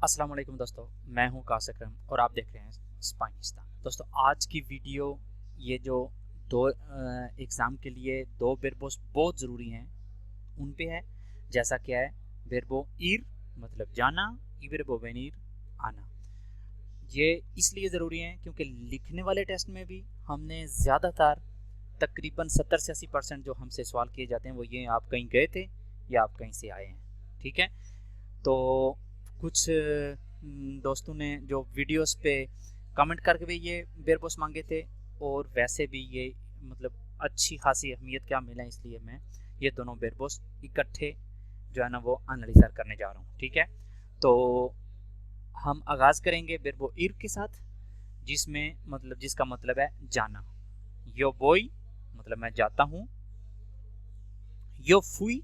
अस्सलाम वालेकुम दोस्तों, मैं हूं कासिक अकरम और आप देख रहे हैं स्पाइनिस्तान। दोस्तों आज की वीडियो ये जो दो एग्ज़ाम के लिए दो वेर्बोस बहुत ज़रूरी हैं उन पे है। जैसा क्या है वेर्बो इर मतलब जाना, ई वेर्बो वेनिर आना। ये इसलिए ज़रूरी हैं क्योंकि लिखने वाले टेस्ट में भी हमने ज़्यादातर तकरीबन 70 से 80% जो हमसे सवाल किए जाते हैं वो ये आप कहीं गए थे या आप कहीं से आए हैं। ठीक है, तो कुछ दोस्तों ने जो वीडियोस पे कमेंट करके भी ये वेयरबॉस मांगे थे और वैसे भी ये मतलब अच्छी खासी अहमियत क्या मिला, इसलिए मैं ये दोनों वेयरबॉस इकट्ठे जो है ना वो एनालाइज करने जा रहा हूँ। ठीक है, तो हम आगाज़ करेंगे वेर्बो इर के साथ, जिसमें मतलब जिसका मतलब है जाना। यो बोई मतलब मैं जाता हूँ, यो फुई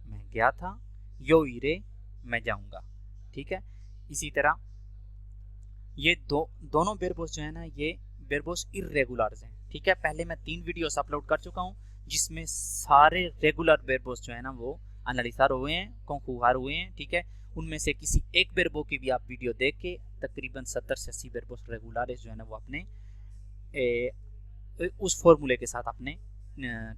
मैं गया था, यो इरे मैं जाऊंगा। ठीक है, इसी तरह ये दोनों वेर्बोस जो है ना ये वेर्बोस इर्रेगुलर्स हैं। ठीक है, पहले मैं 3 वीडियोस अपलोड कर चुका हूँ जिसमें सारे रेगुलर वेर्बोस जो है ना वो एनालिसार हुए हैं, कॉन्जुगार हुए हैं। ठीक है, उनमें से किसी एक वेर्बो की भी आप वीडियो देख के तकरीबन 70 से 80 वेर्बोस रेगुलर्स जो है ना वो अपने उस फॉर्मूले के साथ अपने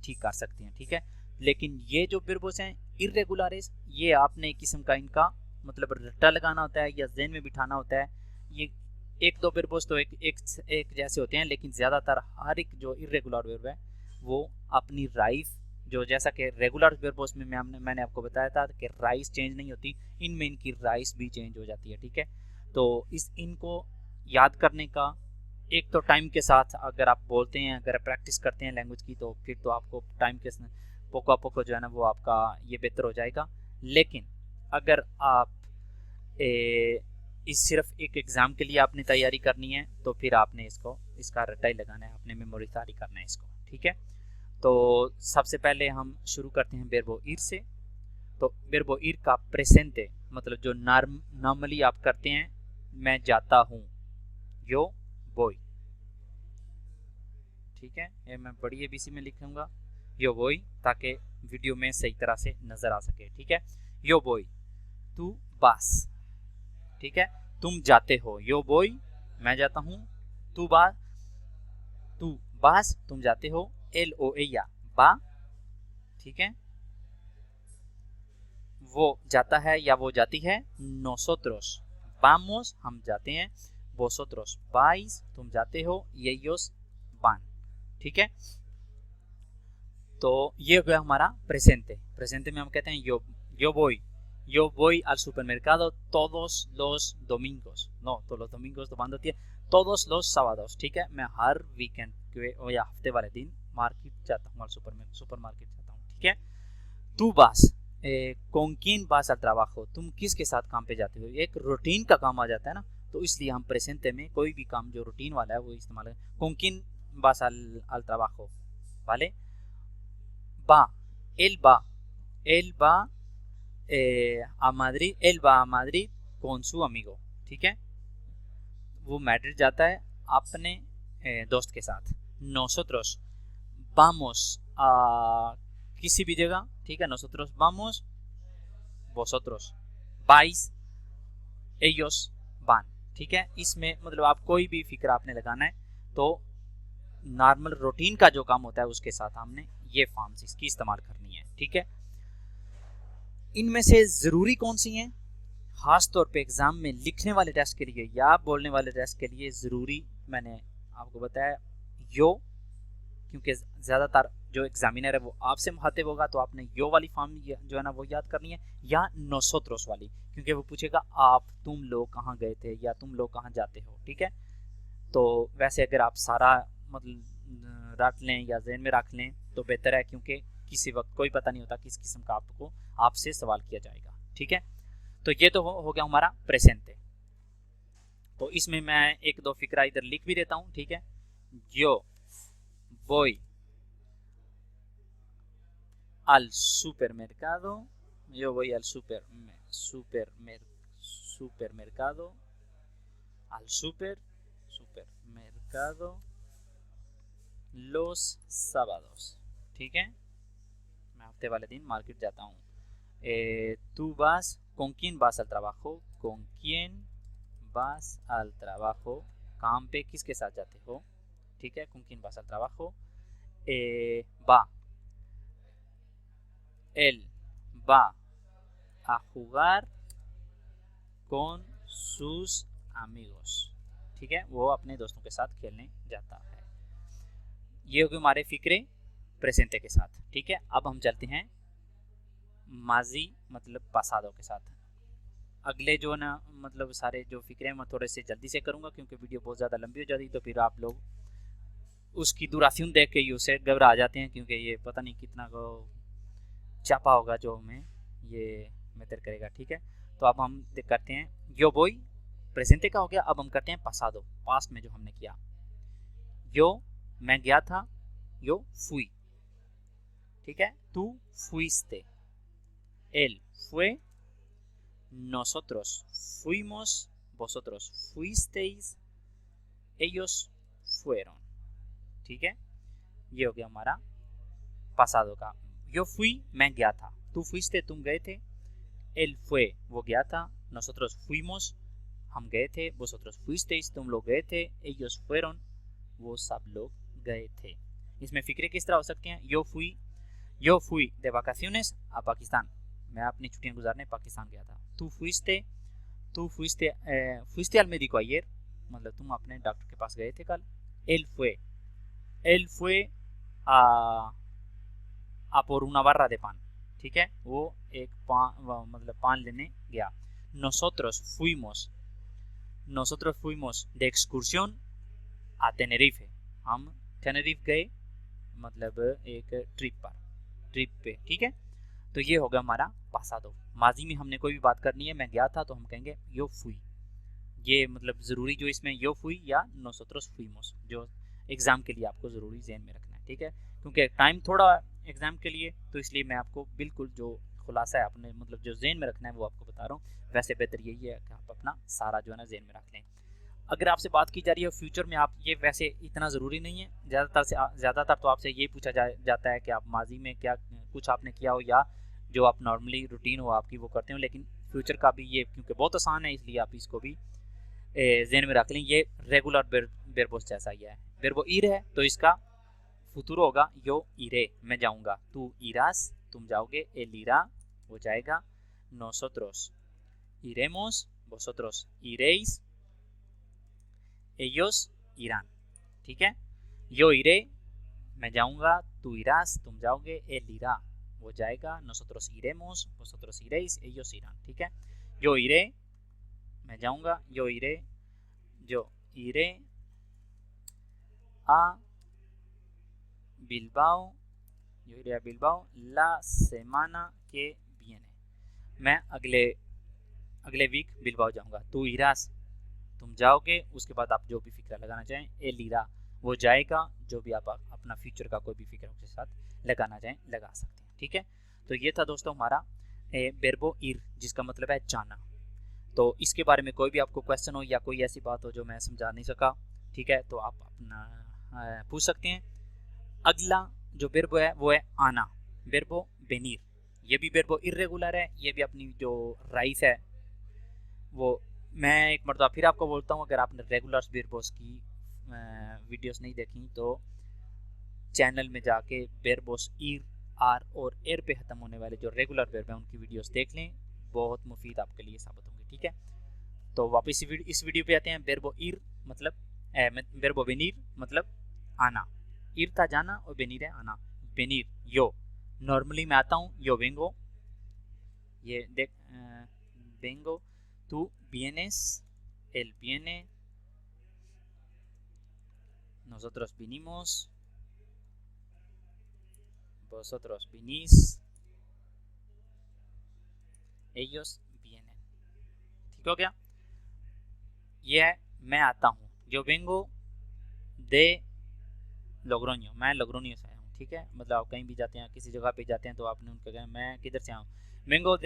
ठीक कर सकते हैं। ठीक है, लेकिन ये जो वेर्बोस हैं इर्रेगुलरिस, ये आपने एक किस्म का इनका मतलब रट्टा लगाना होता है या ज़हन में बिठाना होता है। ये एक दो वेर्बोस तो एक जैसे होते हैं, लेकिन ज़्यादातर हर एक जो इर्रेगुलर वेर्ब है वो अपनी राइस जो जैसा कि रेगुलर वेर्बोस में मैंने आपको बताया था कि राइस चेंज नहीं होती, इनमें इनकी राइस भी चेंज हो जाती है। ठीक है, तो इनको याद करने का एक तो टाइम के साथ अगर आप बोलते हैं, अगर प्रैक्टिस करते हैं लैंग्वेज की, तो फिर तो आपको टाइम के पोको पोको जो है ना वो आपका ये बेहतर हो जाएगा। लेकिन अगर आप इस सिर्फ एक एग्ज़ाम के लिए आपने तैयारी करनी है तो फिर आपने इसका रट्टा ही लगाना है, आपने मेमोरी तैयारी करना है इसको। ठीक है, तो सबसे पहले हम शुरू करते हैं वेर्बो इर से। तो वेर्बो इर का प्रेजेंटे मतलब जो नॉर्मली आप करते हैं, मैं जाता हूँ, यो बोई। ठीक है, ये मैं बड़ी एबीसी में लिखूंगा यो बोई ताकि वीडियो में सही तरह से नजर आ सके। ठीक है, यो बोई तू बास। ठीक है, तुम जाते हो, यो बोई मैं जाता हूँ, तू बास तुम जाते हो, एल ओ ए या बा। ठीक है, वो जाता है या वो जाती है, नोसोत्रोस vamos हम जाते हैं, vosotros vais तुम जाते हो, ellos van। ठीक है, तो ये हो गया हमारा प्रेजेंटे। प्रेजेंटे में हम कहते हैं yo voy al supermercado todos los domingos, no todos los domingos तो बंद होती है, todos los sábados। ठीक है, मैं हर वीकेंड के या हफ्ते वाले दिन मार्केट जाता हूँ, सुपरमार्केट जाता हूँ। ठीक है, तू vas con quién vas al trabajo तुम किसके साथ काम पे जाते हो, एक रूटीन का काम आ जाता है ना, तो इसलिए हम प्रेजेंटे में कोई भी काम जो रूटीन वाला है वो इस्तेमाल है। con quién vas al trabajo, ¿vale? Va, él va, él va él va a Madrid con su amigo। ठीक है, वो मैड्रिड जाता है अपने दोस्त के साथ। nosotros vamos a किसी भी जगह। ठीक है, nosotros vamos, vosotros vais, ellos van। ठीक है, इसमें मतलब आप कोई भी फिक्र आपने लगाना है तो नॉर्मल रूटीन का जो काम होता है उसके साथ हमने ये फॉर्म्स इसकी इस्तेमाल करनी है। ठीक है, इनमें से ज़रूरी कौन सी हैं, खास तौर पे एग्ज़ाम में लिखने वाले टेस्ट के लिए या बोलने वाले टेस्ट के लिए ज़रूरी मैंने आपको बताया यो, क्योंकि ज़्यादातर जो एग्जामिनर है वो आपसे मुखातिब होगा तो आपने यो वाली फॉर्म जो है ना वो याद करनी है, या नोसोत्रोस वाली, क्योंकि वो पूछेगा आप तुम लोग कहाँ गए थे या तुम लोग कहाँ जाते हो। ठीक है, तो वैसे अगर आप सारा मतलब रख लें या जहन में रख लें तो बेहतर है, क्योंकि किसी वक्त कोई पता नहीं होता किस किस्म का आपसे सवाल किया जाएगा। ठीक है, तो ये तो हो गया हमारा प्रेजेंटे। तो इसमें मैं एक दो फिक्रा इधर लिख भी देता हूँ। ठीक है, yo voy al supermercado, yo voy al supermercado, al supermercado los sábados। ठीक है, मैं हफ्ते वाले दिन मार्केट जाता हूँ। tú vas con quién vas al trabajo, con quién vas al trabajo, काम पे किसके साथ जाते हो, ठीक है, con quién vas al trabajo, va, él va a jugar con sus amigos, ठीक है, वो अपने दोस्तों के साथ खेलने जाता है। ये हो गए हमारे फिक्रे प्रेजेंटे के साथ, ठीक है। अब हम चलते हैं माजी मतलब पासादो के साथ। अगले जो ना मतलब सारे जो फिक्रे मैं थोड़े से जल्दी से करूँगा क्योंकि वीडियो बहुत ज़्यादा लंबी हो जाती है, तो फिर आप लोग उसकी दुरासियन देख के ही उसे घबरा जाते हैं क्योंकि ये पता नहीं कितना को चापा होगा जो हमें ये मेथड करेगा, ठीक है। तो अब हम करते हैं यो बोई, प्रेजेंटे का हो गया। अब हम करते हैं पासादो, पास्ट में जो हमने किया। यो मैं गया था, यो फुई, ठीक है। तू fuiste, él fue, nosotros fuimos, vosotros fuisteis, ellos fueron, ठीक है। ये हो गया हमारा पासादो का। यो फुई मैं गया था, तू fuiste तुम गए थे, él fue वो गया था, nosotros fuimos हम गए थे, vosotros fuisteis तुम लोग गए थे, ellos fueron वो सब लोग गए थे। इसमें फिक्रे किस तरह हो सकते हैं। यो फुई de vacaciones a पाकिस्तान, मैं अपनी छुट्टियां गुजारने पाकिस्तान गया था। तू fuiste al médico ayer, मतलब तुम अपने डॉक्टर के पास गए थे कल। él fue a por una barra de pan, ठीक है, वो एक मतलब पान लेने गया। nosotros fuimos de excursión a Tenerife, हम टेनेरिफ गए मतलब एक ट्रिप पे, ठीक है। तो ये होगा हमारा पासादो। माजी में हमने कोई भी बात करनी है, मैं गया था तो हम कहेंगे यो फुई। ये मतलब ज़रूरी जो इसमें यो फुई या नोसोत्रोस फुईमोस जो एग्ज़ाम के लिए आपको ज़रूरी ज़हन में रखना है, ठीक है। क्योंकि टाइम थोड़ा एग्ज़ाम के लिए, तो इसलिए मैं आपको बिल्कुल जो खुलासा है अपने मतलब जो जहन में रखना है वो आपको बता रहा हूँ। वैसे बेहतर यही है कि आप अपना सारा जो है ना जहन में रख लें। अगर आपसे बात की जा रही है फ्यूचर में, आप ये वैसे इतना ज़रूरी नहीं है, ज़्यादातर तो आपसे ये पूछा जाता है कि आप माजी में क्या कुछ आपने किया हो या जो आप नॉर्मली रूटीन हो आपकी वो करते हो। लेकिन फ्यूचर का भी ये क्योंकि बहुत आसान है इसलिए आप इसको भी जहन में रख लें। ये रेगुलर बेरबोस जैसा ही है। बेरबो ईर है तो इसका फुतूरो होगा यो इरे, मैं जाऊँगा, तू इरास तुम जाओगे, एल इरा वो जाएगा, नोसोत्रोस इरेमोस वोसोत्रोस इरेइस, ellos irán, ठीक है। यो इरे मैं जाऊंगा, तू इरास तुम जाओगे, él irá वो जाएगा, nosotros iremos vosotros iréis, ellos irán, ठीक है। yo iré मैं जाऊंगा, yo iré a Bilbao, yo iré a Bilbao la semana que viene, मैं अगले वीक बिलबाओ जाऊंगा। तू इरास तुम जाओगे, उसके बाद आप जो भी फिक्र लगाना चाहें, ए लीरा वो जाएगा, जो भी आप अपना फ्यूचर का कोई भी फिक्र उसके साथ लगाना चाहें लगा सकते हैं, ठीक है। तो ये था दोस्तों हमारा बेरबो इर जिसका मतलब है जाना। तो इसके बारे में कोई भी आपको क्वेश्चन हो या कोई ऐसी बात हो जो मैं समझा नहीं सका, ठीक है, तो आप अपना पूछ सकते हैं। अगला जो बेरबो है वो है आना, बेरबो बेनीर, ये भी बेरबो इर्रेगुलर है, ये भी अपनी जो राइस है वो मैं एक मरतबा फिर आपको बोलता हूँ, अगर आपने रेगुलर बेरबोस की वीडियोस नहीं देखी तो चैनल में जाके बेरबोस ईर आर और एर पे ख़त्म होने वाले जो रेगुलर बेरब हैं उनकी वीडियोस देख लें, बहुत मुफीद आपके लिए साबित होंगे, ठीक है। तो वापस इस वीडियो पे आते हैं। बेरबो ईर मतलब बेरबो बेनीर मतलब आना, ईर था जाना और बेनीर है आना। बेनीर यो नॉर्मली मैं आता हूँ, यो वेंगो, ये देख Wego, tú vienes, él viene, nosotros vinimos, vosotros vinís, ellos vienen, ठीक हो गया। ये है मैं आता हूँ, yo vengo de लोग्रोनियो, मैं लोग्रोनियो से आया हूँ, ठीक है। मतलब आप कहीं भी जाते हैं किसी जगह पे जाते हैं तो आपने उनका कहा मैं किधर से आया हूँ, vengo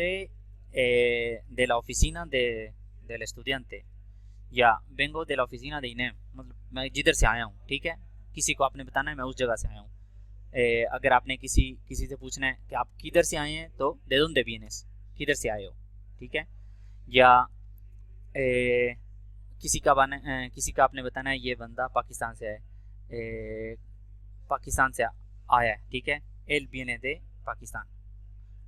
de la oficina del estudiante या vengo de la oficina de INEM, मतलब मैं जिधर से आया हूँ, ठीक है। किसी को आपने बताना है मैं उस जगह से आया हूँ। अगर आपने किसी से पूछना है कि आप किधर से आए हैं तो de dónde vienes, किधर से आए हो, ठीक है। या किसी का आपने बताना है ये बंदा पाकिस्तान से है, पाकिस्तान से आया है, ठीक है। él viene de Pakistán,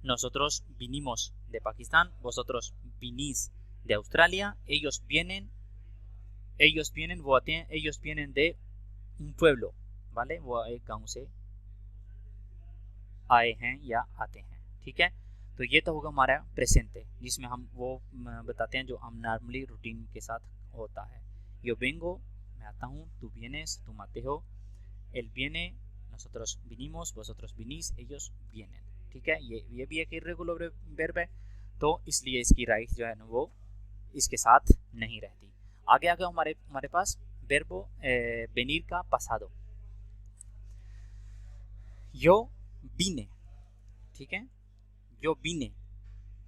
nosotros vinimos de Pakistán, vosotros vinís de Australia, ellos vienen, वो आते हैं, ellos vienen de un pueblo, ¿vale? वो एक गांव से आए हैं या आते हैं, ठीक है। तो ये तो होगा हमारा प्रेजेंट, जिसमें हम वो बताते हैं जो हम नॉर्मली रूटीन के साथ होता है। yo vengo, मैं आता हूँ, tú vienes, तुम आते हो, él viene, nosotros vinimos, vosotros vinís, ellos vienen, ठीक है। ये भी एक इर्रेगुलर वर्ब है, तो इसलिए इसकी राइट जो है ना वो इसके साथ नहीं रहती। आगे हमारे पास verbo venir का pasado, yo vine, ठीक है। yo vine,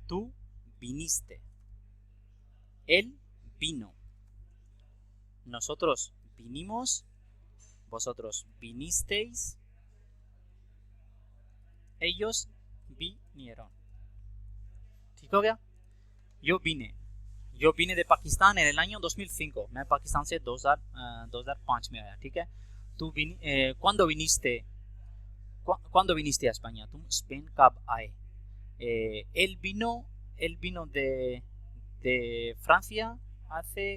tú viniste, él vino, nosotros vinimos, vosotros vinisteis, ellos vinieron, ठीक हो गया। yo vine de Pakistán en el año 2005, मैं पाकिस्तान से 2005 में आया, ठीक है। tú ¿cuándo viniste a España? तुम स्पेन कब आए? él vino de Francia hace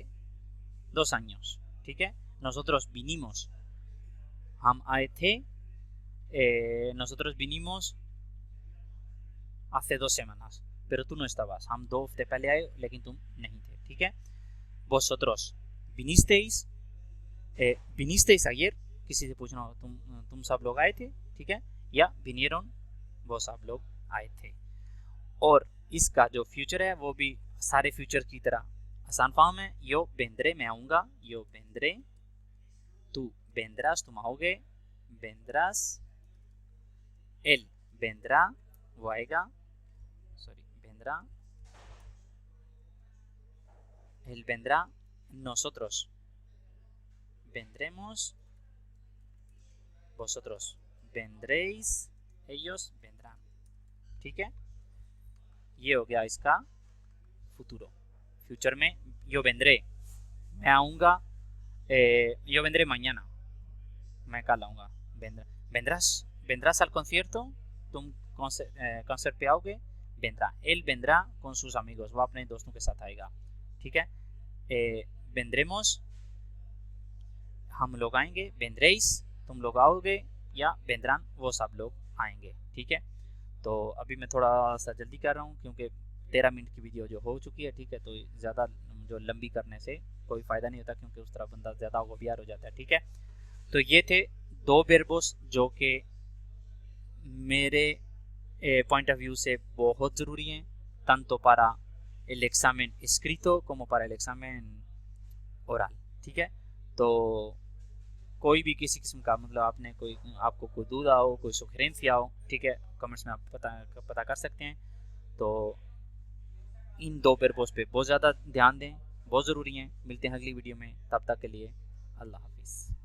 2 años, ठीक है। nosotros vinimos, हम आए थे, nosotros vinimos hace 2 semanas, pero tú no estabas, हम 2 हफ्ते पहले आए लेकिन तुम नहीं थे, ठीक है। vosotros vinisteis, vinisteis ayer, किसी से पूछना हो तुम सब लोग आए थे, ठीक है। या vinieron, वो सब लोग आए थे। और इसका जो फ्यूचर है वो भी सारे फ्यूचर की तरह आसान फॉर्म है। yo vendré, मैं आऊँगा, yo vendré, tú vendrás, तुम आओगे, vendrás, él vendrá, वो आएगा, vendrá, él vendrá, nosotros vendremos, vosotros vendréis, ellos vendrán, ठीक है। ये हो गया इसका futuro। फ्यूचर में yo vendré, मैं आऊँगा, yo vendré mañana, मैं कल आऊँगा, vendrás al concierto, तुम कॉन्सर्ट पे आओगे, vendrá, él vendrá con sus amigos, वो अपने दोस्तों के साथ आएगा, ठीक है। vendremos, हम लोग आएंगे, vendréis, तुम लोग आओगे, या vendrán, वो सब लोग आएंगे, ठीक है। तो अभी मैं थोड़ा सा जल्दी कर रहा हूँ क्योंकि 13 मिनट की वीडियो जो हो चुकी है, ठीक है। तो ज़्यादा जो लंबी करने से कोई फ़ायदा नहीं होता क्योंकि उस तरह बंदा ज़्यादा गोबियार हो जाता है, ठीक है। तो ये थे 2 वर्बोस जो कि मेरे पॉइंट ऑफ व्यू से बहुत ज़रूरी हैं, tanto para el examen escrito como para el examen oral, ठीक है। तो कोई भी किसी किस्म का मतलब आपको कोई दुविधा हो, कोई सुखरेंसिया हो, ठीक है, कमेंट्स में आप पता कर सकते हैं। तो इन 2 वर्बोस पे बहुत ज़्यादा ध्यान दें, बहुत ज़रूरी हैं। मिलते हैं अगली वीडियो में, तब तक के लिए अल्लाह हाफिज़।